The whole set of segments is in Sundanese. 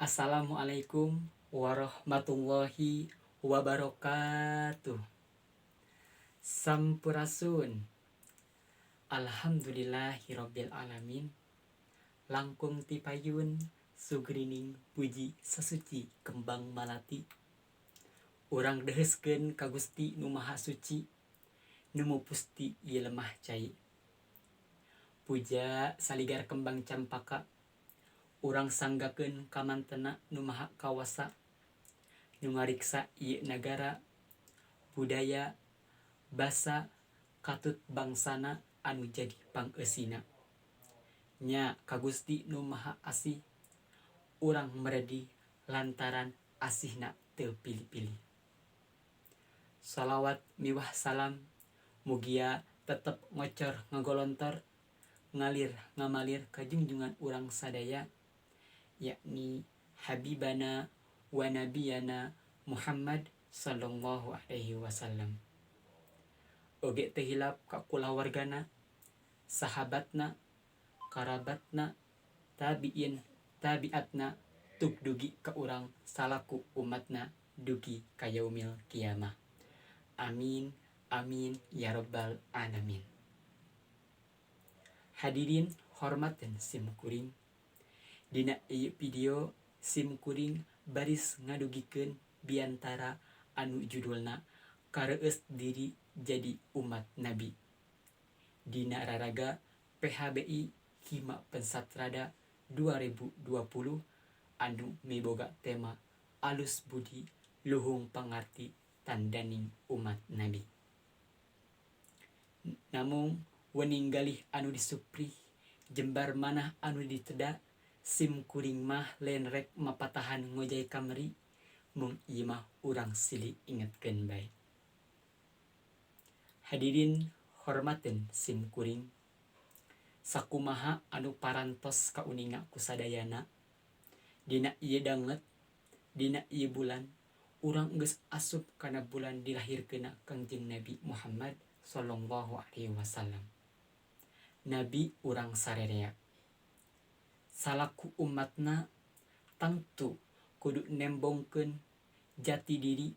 Assalamualaikum warahmatullahi wabarakatuh. Sampurasun. Alhamdulillahirabbil alamin. Langkung tipayun sugrining puji sasuci kembang malati. Urang deheskeun ka Gusti nu Maha Suci, nu mupusti ieu lemah cai. Puja saligar kembang campaka. Urang sanggakeun ka mantena nu maha kawasa, nu ngariksa ieu nagara, budaya, basa, katut bangsana anu jadi pangeusina. Nya ka Gusti nu Maha Asih, urang meredi lantaran asihna teu pilih-pilih. Shalawat miwah salam mugia tetep ngocor ngagolontor ngalir ngamalir ka junjungan urang sadaya, yakni Habibana wa Nabiyana Muhammad sallallahu alaihi wasallam. Oge teu hilap ka kulawargana, sahabatna, karabatna, tabiin, tabiatna, tug dugi ka urang salaku umatna dugi ka yaumil qiyamah. Amin amin ya rabbal alamin. Hadirin hormaten simkuring. Dina ieu video simkuring baris ngadugikeun biantara anu judulna kareueus diri jadi umat Nabi. Dina raraga PHBI Hima Pensatrada 2020 anu miboga tema alus budi luhung pangarti tandaning umat Nabi. Namung weninggalih anu disupri jembar manah anu diteda, simkuring mah lain rek mapatahan ngojay kamari, mung ieu mah urang silih ingetkeun bae. Hadirin hormaten simkuring. Sakumaha anu parantos kauninga kusadayana, dina ieu danget, dina ieu bulan, urang geus asup kana bulan dilahirkeunna Kangjeng Nabi Muhammad sallallahu alaihi wasallam. Nabi urang sarerea. Salaku umatna tangtu kudu nembongkeun jati diri,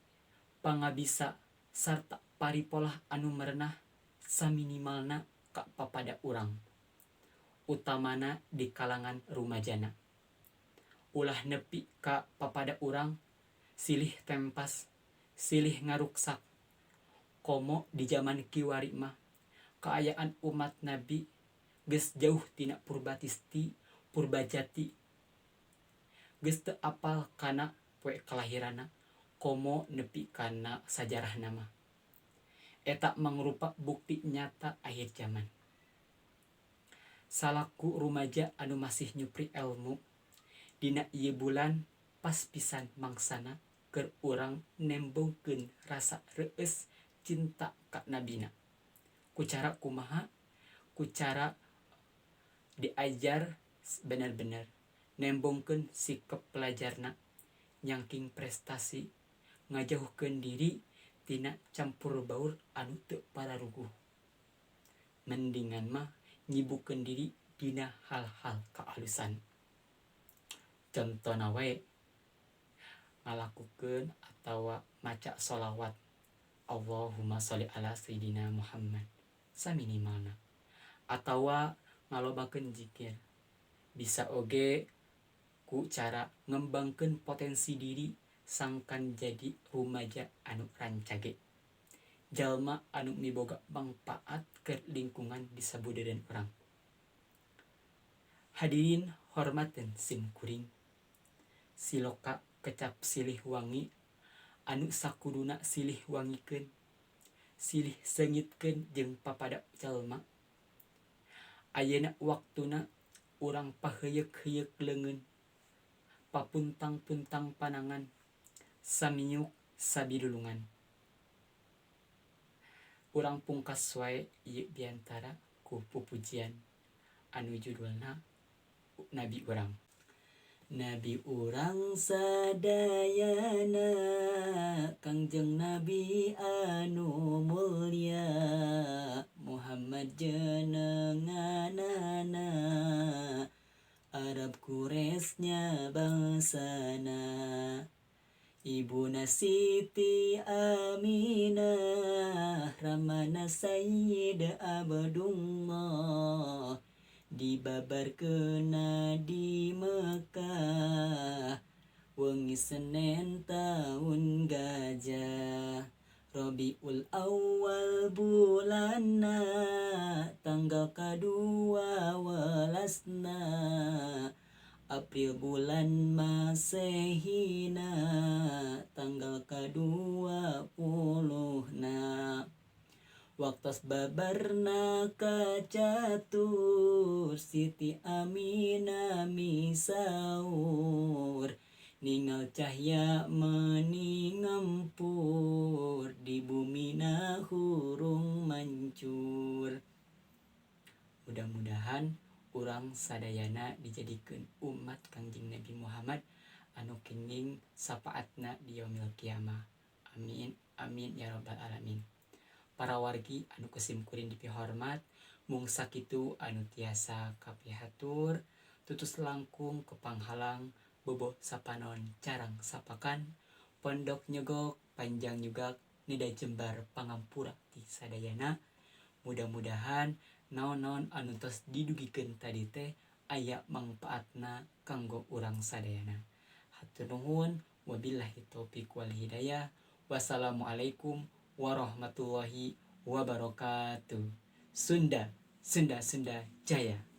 pangabisa, sarta paripolah anu merenah saminimalna ka papada urang, utamana di kalangan rumajana. Ulah nepi ka papada urang silih tempas, silih ngaruksak. Komo di zaman kiwari mah kaayaan umat Nabi geus jauh tina Purbatisti, Purbajati. Geus teu apal kana poe kalahiranna, komo nepi kana sajarahna mah. Eta mangrupa bukti nyata akhir zaman. Salaku rumaja anu masih nyupri elmu, dina ieu bulan pas pisan mangsana keur urang nembongkeun rasa reueus cinta ka nabina. Ku cara kumaha? Ku cara diajar bener-bener nembongkeun sikep pelajarna, nyangking prestasi, ngajauhkeun diri tina campur baur anu teu pararuguh. Mendingan mah nyibukeun diri dina hal-hal kaalusan. Contona wae ngalakukeun atawa maca sholawat Allahumma sholli ala sayyidina Muhammad saminimalna, atawa ngalobakeun zikir. Bisa oge ku cara ngembangkeun potensi diri sangkan jadi rumaja anu rancage, jalma anu miboga mangpaat keur lingkungan di sabudeureun urang. Hadirin hormaten simkuring. Siloka kecap silih wangi anu sakuduna silih wangikeun, silih seungitkeun jeung papada jalma. Ayeuna waktuna urang paheyeuk-heyeuk leungeun, papuntang-puntang panangan, samiuk sabidulungan. Urang pungkas wae ieu biantara ku pupujian anu judulna Nabi urang. Nabi urang sadayana Kangjeng Nabi anu mulya, Muhammad jenenganana Arab Quraisy nya bangsa sana. Ibuna Siti Aminah Ramana Sayyid Abdullah dibabarkeuna di Mekah wengi Senen tahun gajah. Rabiul Awal bulanna tanggal kedua welasna. April bulan Masehina tanggal ke-20 waktos babarna kacatur Siti Aminah misaur ningal cahya meningempur di bumina hurung mancur. Mudah-mudahan urang sadayana dijadikeun umat Kangjeng Nabi Muhammad anu kenging sapaatna di yaumil kiamah. Amin amin ya rabbal alamin. Para wargi anu kusim kuring dipihormat, mung sakitu anu tiasa kapihatur, tutus langkung kepanghalang boboh sapanon carang sapakan, pondok nyegok panjang nyugak nida jembar pangampura ti sadayana. Mudah-mudahan naon-naon anu tos didugikeun tadi teh aya mangpaatna kanggo urang sadayana. Hatur nuhun, wabillahi taufik wal hidayah. Wassalamualaikum warahmatullahi wabarakatuh. Sunda Jaya.